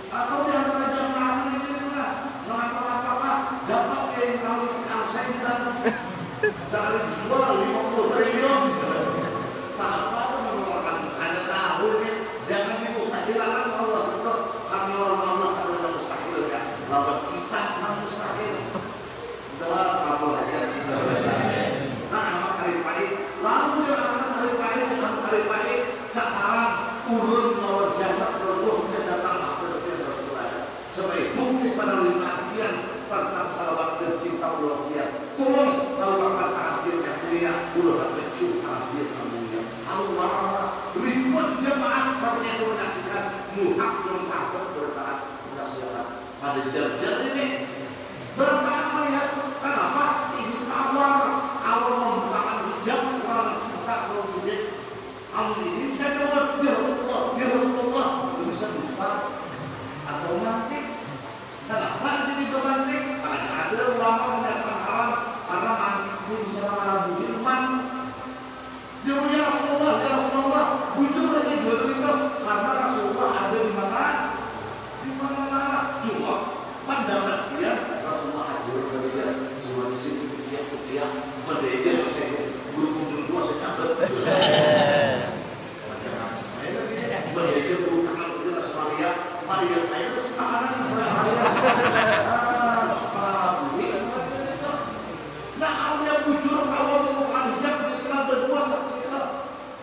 atau di antara jamaah ini pula mengapa dapat yang kalau kita saya sehari jual 50 triliun saat apa mengeluarkan ada tahunnya jangan dimustahilkan Allah betul kami orang Allah adalah mustahil ya lawan kita mustahil udah kamu aja nah nama karipait lalu dia akan karipait sedang karipait sekarang urun lawan jasa berbuhnya datang akhirnya Rasulullah sebagai bukti pada limatian tentang sahabat dan cinta Allah dia turun kalau akan akhirnya mulia ulah mencium akhir mulia Allah ribuan jemaah katanya itu menyaksikan muhak yang sahabat bertahan menyaksikan pada jar-jar ini bertahan melihat kenapa ini tawar kalau membukakan hijab orang buka kalau sedih kalau ini bisa jawab ya Rasulullah itu bisa dusta atau nanti kenapa ini berbanting ada ulama menyatakan haram karena mancing ini bisa mengalami iman dia punya Rasulullah bujur lagi dua itu karena Rasulullah ada di mana cuma pandangan dia Rasulullah hadir dari dia cuma di sini kuciak berdaya saya buru-buru dua secabat berdaya buru tangan dia Rasulullah Maria itu sekarang nah awalnya bujur awal bukan hijab dikenal berdua saksinya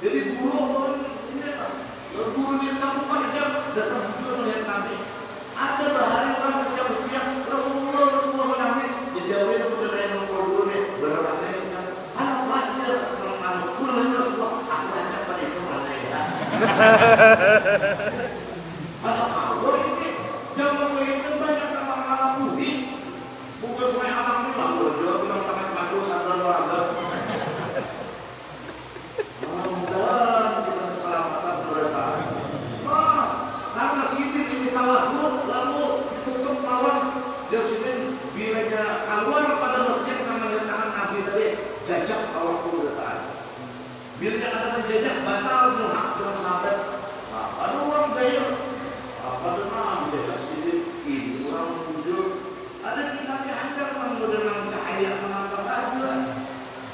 jadi guru minta bukan hijab dasar bujur melihat Nabi ada bahari orang ucap-ucap Rasulullah menangis dijauhin kepada yang mengkodohnya berarti kan anak wajar kalau guru Rasulullah aku ajak pada itu mana ya kalau ini jangan mengingat banyak nama-nama budi bukan supaya anak ini lah bodoh bilang tangan padu sadar olahraga mudah-mudahan kita keselamatan mereka karena sini ini kawan lalu ditutup kawan dia sini bilanya keluar pada masjid namanya tangan Nabi tadi jajak kawan kemudahan bilanya ada menjajak batal muhak dengan sahabat ada orang gaya apa dengan jajak sini ini orang muncul ada kitab yang ajar dengan cahaya mengapa aja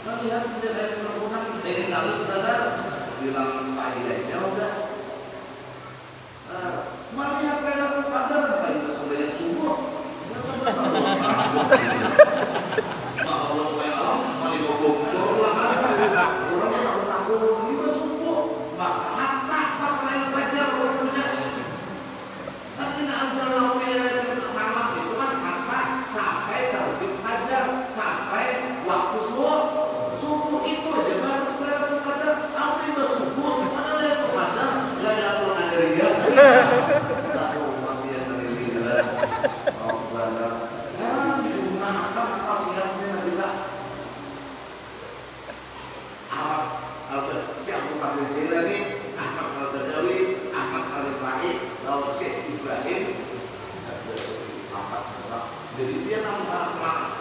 melihat menjadi pengguna dari lalu saudara bilang payahnya udah melihat perilaku kadar apa itu sampai subuh Allah SWT mali bobok lah orang takut ini subuh maka hatta pakai pajar waktunya tapi tidak bisa lakukan malam itu kan hatta sampai terbit pajar sampai waktu subuh itu aja batas perilaku kadar apa itu subuh mana itu kadar nggak ada aturan dari dia tahu mati dari dia oh benar digunakan pasiennya kita si Abu Bakar Jilani Ahmad Al-Badawi Ahmad Al-Rifai lawan Syekh Ibrahim jadi dia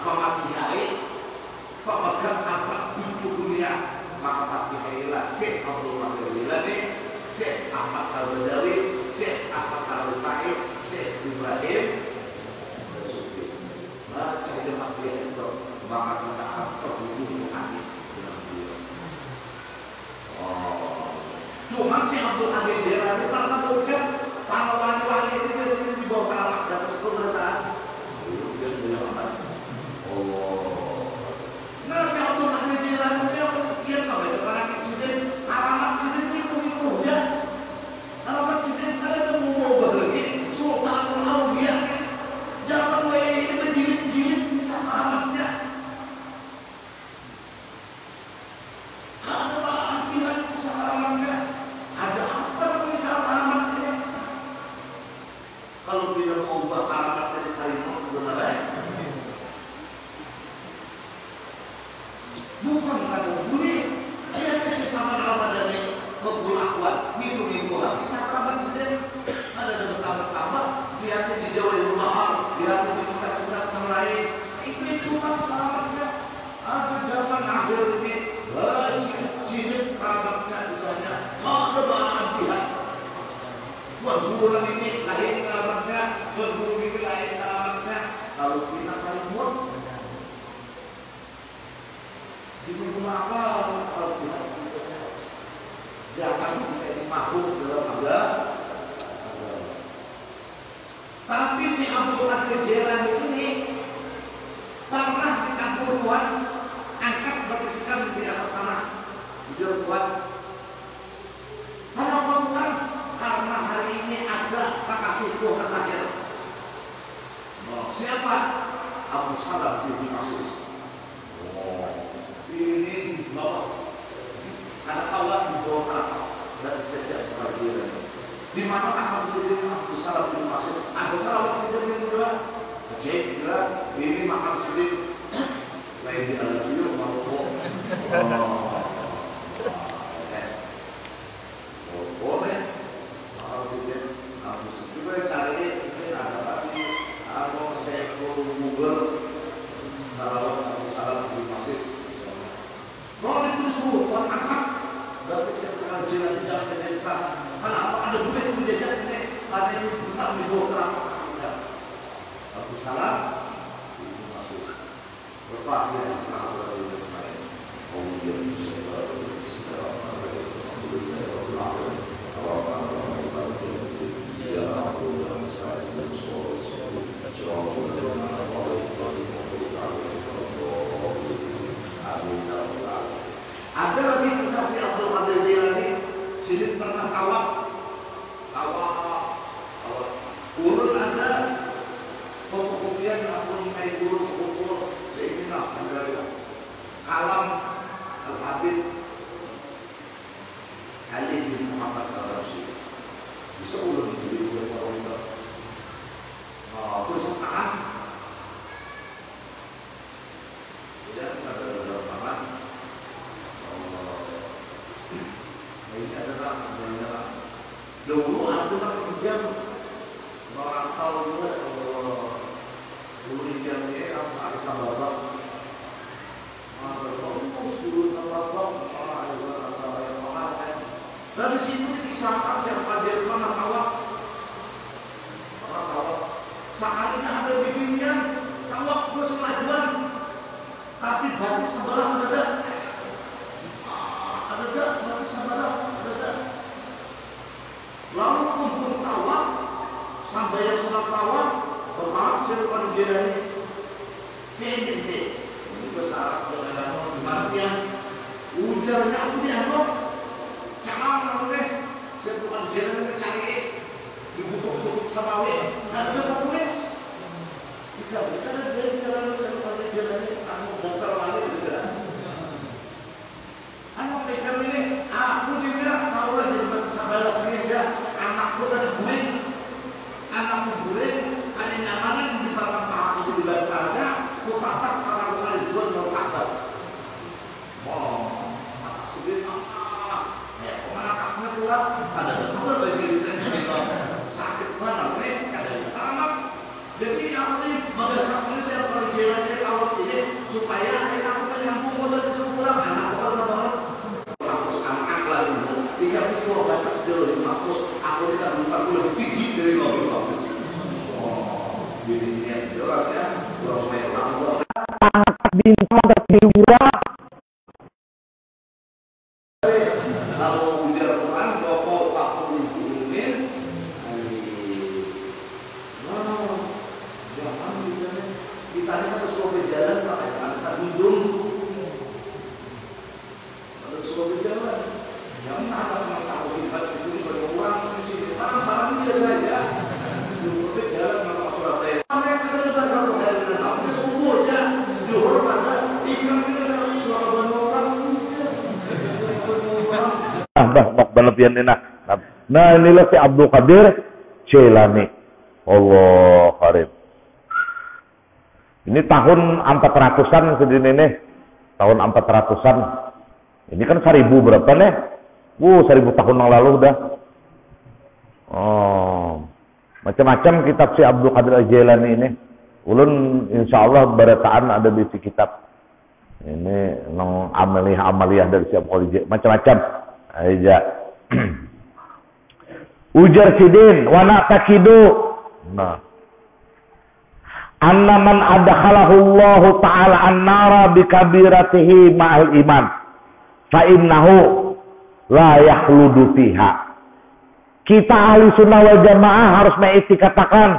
mematihai pemegang apa tujuh dunia maka patihailah Syekh Abdul Bakar Jilani Syekh Ahmad Al-Badawi Syekh Ahmad Al-Rifai Syekh Ibrahim baca itu patihai itu maka kita akan tujuh hadis cuman si Abdul Hadir Jilani karena berucap para wali-wali itu dia sendiri di bawah talamak dan kesempurnaan dia bilang apa? Nah si Abdul Hadir Jilani dia kalau itu karena insiden alamat insiden itu ya alamat insiden ada yang mau berlebih Sultanul Aulia jangan ini berjilid-jilid bisa alamatnya karena ambilan bisa alamatnya ada apa namanya salah Bulan ini lain alamatnya, bulan ini lain alamatnya. Kalau kita paling muat, digunakan al-sihat. Jangan menjadi makhluk dalam agama. Tapi si Abdul Qadir Jailani ini pernah di kampung Tuhan angkat berisikan di atas tanah. Jujur Tuhan, kenapa Tuhan? Karena hari ini ada kekasihku terakhir. Siapa? Abu Salam bin Asis. Ini di bawah, karena Allah di bawah kapal dan spesial kehadiran. Di mana akan disediakan Abu Salam bin Asis? Abu Salam disediakan juga. Kecil juga. Ini makan sedikit. Lain di dalam video mau boleh. Makan sedikit. Abu Salam cari ini ada lagi. Aku saya Google Salawat Abu Salam bin Asis. Kalau itu suruh Tuhan angkat, berarti saya jalan tidak menjadikan. Kenapa ada boleh menjajah ini? Karena ini bukan di bawah terang. Abu Salam bin Asis berfakir kepada Israel. Kemudian ada lagi kisah si Abdul Qadir Jailani. Sini pernah tawaf. Urun ada, kemudian aku naik turun sepuluh. Sehingga ada kalam Al-Habib Ali bin Muhammad Al-Rasyid. Bisa ulun jadi sebagai orang. Terus tangan. Kemudian ada tangan. Ini adalah dulu aku pinjam merantau juga dulu pinjamnya harus ada tambah terus dulu tambah ada masalah yang mahal kan. Dari situ dikisahkan siapa dia mana tawaf seandainya ada bibinya tawaf ke semajuan tapi batis sebelah ada batis sebelah ada. Lalu kumpul tawaf sampai yang sholat tawaf bermaaf saya lupa Jailani CNT ini besar dengan artian ujarnya aku dianggap jangan namanya saya bukan Jailani cari dibutuh-butuh sama ada tulis tidak ada jalan saya lupa Jailani kamu daftar lagi juga anak mereka ini aku juga tahu lah jadi sahabat ini aja anakku kan guring anakku guring ada nyamanan di belakang paha itu di belakangnya aku tatap karena aku kali dua mau kakak kakak sendiri ya kakaknya pula ada betul bagi istri sakit mana ada anak jadi aku ini berdasarkan saya kalau jalannya awal ini supaya aku menyambung modal disuruh pulang anak aku kan jika itu batas dulu 500, aku tidak lupa lebih tinggi dari 500. Jadi ini orang ya, harus main langsung. Bintang tertiwa. Kalau ujar Quran, pokok waktu ini, jangan ditanya ke suatu jalan, pakai hidung, ada suatu jalan. Yang tak tahu hebat itu pada orang di sini barang dia saja di jalan maka Surabaya mereka ada satu hari dan namanya sumurnya dihormat ikan kita dari suara orang berlebihan ini nah inilah si Abdul Qadir Jailani Allah karim ini tahun 400-an sedini nih tahun 400-an ini kan 1000 berapa nih 1000 tahun yang lalu udah. Macam-macam kitab si Abdul Qadir Jailani ini. Ulun insyaallah barataan ada di si kitab. Ini nang amaliyah dari si Abdul Qadir macam-macam. Aja. Ujar Sidin, wa na'taqidu. Nah. Anna man adkhalahu Allah Ta'ala an-nara bi kabiratihi ma'al iman. Fa innahu la yakhludu fiha. Kita ahli sunnah wal jamaah harus mengiktikatakan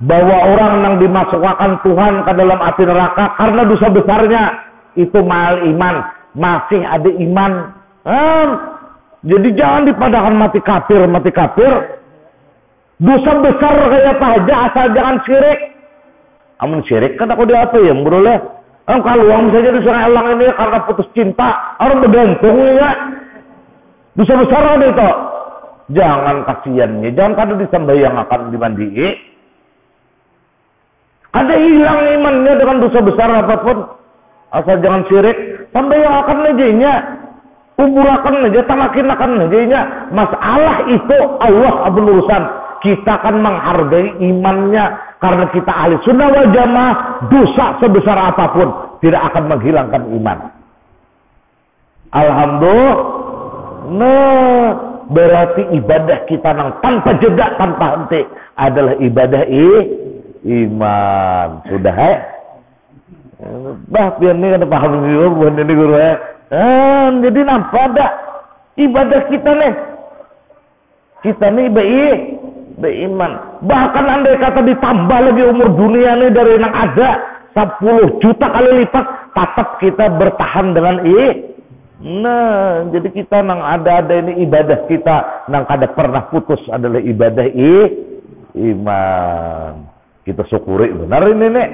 bahwa orang yang dimasukkan Tuhan ke dalam api neraka karena dosa besarnya itu ma'al iman. Masih ada iman. Jadi jangan dipadakan mati kafir. Dosa besar kayak apa aja asal jangan syirik. Amun syirik kan aku dia apa ya bro lah. Kalau uang saja disuruh elang ini karena putus cinta orang bergantung ya. Dosa besar ada itu. Jangan kasihannya, jangan kada disembahyang akan dimandi. Ada hilang imannya dengan dosa besar apapun. Asal jangan syirik, sembahyang akan aja. Uburakan aja, tamakin aja. Masalah itu Allah berurusan. Kita akan menghargai imannya karena kita ahli sunnah wal jamaah. Dosa sebesar apapun tidak akan menghilangkan iman. Alhamdulillah. Berarti ibadah kita tanpa jeda, tanpa henti adalah ibadah iman. Sudah bah biar ini kan paham dulu bukan ini guru jadi nampak ada ibadah kita nih. Kita nih beriman. Bahkan andai kata ditambah lagi umur dunia nih dari yang ada 10 juta kali lipat, tetap kita bertahan dengan Nah, jadi kita nang ada ini ibadah kita nang kada pernah putus adalah ibadah iman. Kita syukuri benar ini nih.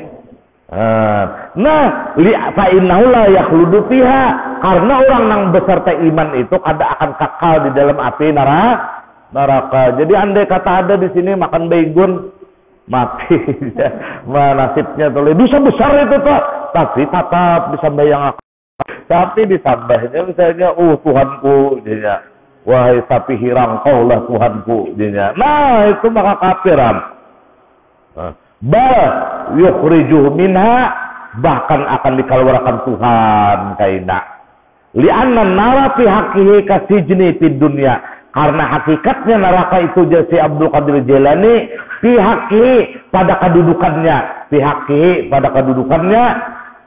Nah, fa innahu la yakhludu fiha, karena orang nang beserta iman itu kada akan kekal di dalam api neraka. Jadi andai kata ada di sini makan baygon mati, nasibnya tuh dosa besar itu tuh, tapi tetap bisa bayang. Tapi ditambahnya misalnya, Tuhanku, jadinya, wahai sapi hirang, kaulah Tuhanku, jadinya. Nah, itu maka kafiran. Yukhrijuh minha, bahkan akan dikeluarkan Tuhan kaina. Li'anna nara fi haqqihi kasijni fid dunya. Karena hakikatnya neraka itu jasi Abdul Qadir Jailani fi haqqihi pada kedudukannya,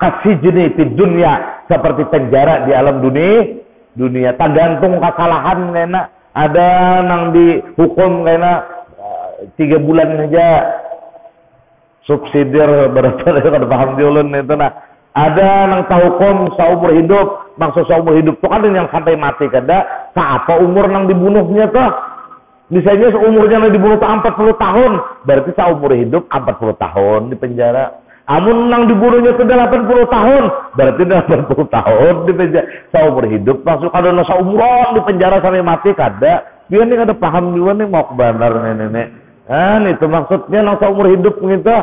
kasijni fid dunya, seperti penjara di alam dunia. Tergantung kesalahan kena. Ada nang dihukum kena 3 bulan saja subsidiar berapa kada paham diulun itu nah. Ada nang tahukum seumur hidup. Maksud seumur hidup itu kan yang sampai mati kada. Apa umur nang dibunuhnya tuh? Misalnya seumurnya nang dibunuh 40 tahun, berarti seumur hidup 40 tahun di penjara. Amun nang dibunuhnya sudah 80 tahun, berarti 80 tahun di penjara. Seumur hidup, maksud kada seumuran di penjara sampai mati kada. Dia nih kada paham juga nih mau kebenar nenek. Itu maksudnya nang seumur hidup gitu.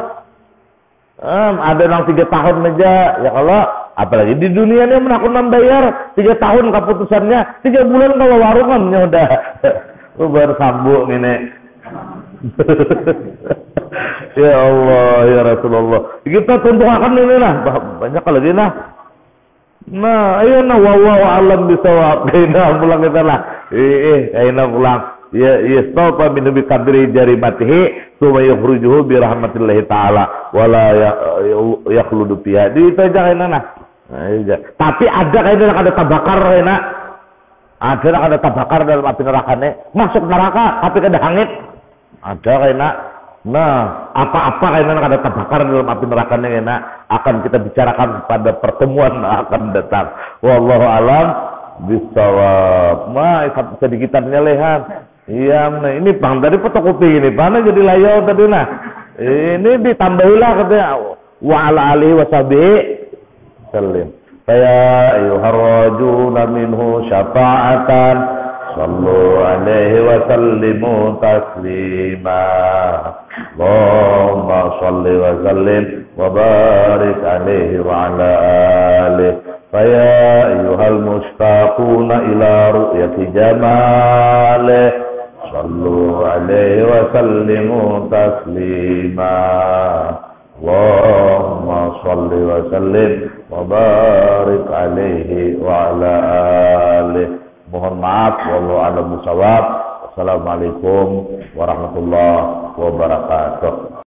Ada nang 3 tahun aja, ya kalau apalagi di dunia ini menakut membayar 3 tahun keputusannya, 3 bulan kalau warungannya udah baru sambung ini. Ya Allah, ya Rasulullah. Kita tuntukan ini lah, banyak lagi lah. Nah, ayo nah wa alam bisawab. Kaina pulang kita lah. Kaina pulang. Ya yastawfa min bi qadri jarimatihi tsumma yukhrijuhu bi rahmatillahi ta'ala wala yakhludu fiha. Itu aja kaina nah. Tapi ada kaina ada tabakar kaina. Ada tabakar dalam api nerakane. Masuk neraka tapi kada hangit. Ada kaina. Nah, apa-apa kaina ada tabakar dalam api nerakane kaina akan kita bicarakan pada pertemuan akan datang. Wallahu alam bisawab. Sedikitannya lehan. Iya, nah ini bang dari fotokopi ini, mana jadi layau tadi nah. Ini ditambahilah katanya wa ala alihi washabihi sallim. Ya ayyuhar rajuna minhu syafa'atan sallu alaihi wa sallimu taslima. Allahumma salli wa sallim wa barik alaihi wa ala alihi. Ya ayyuhal mustaquna ila ru'yati jamalih sallu alaihi wa sallimu taslima. Allahumma salli wa sallim wa barik alaihi wa ala alihi. Mohon maaf, wallahu a'lam bishawab. Assalamualaikum warahmatullahi wabarakatuh.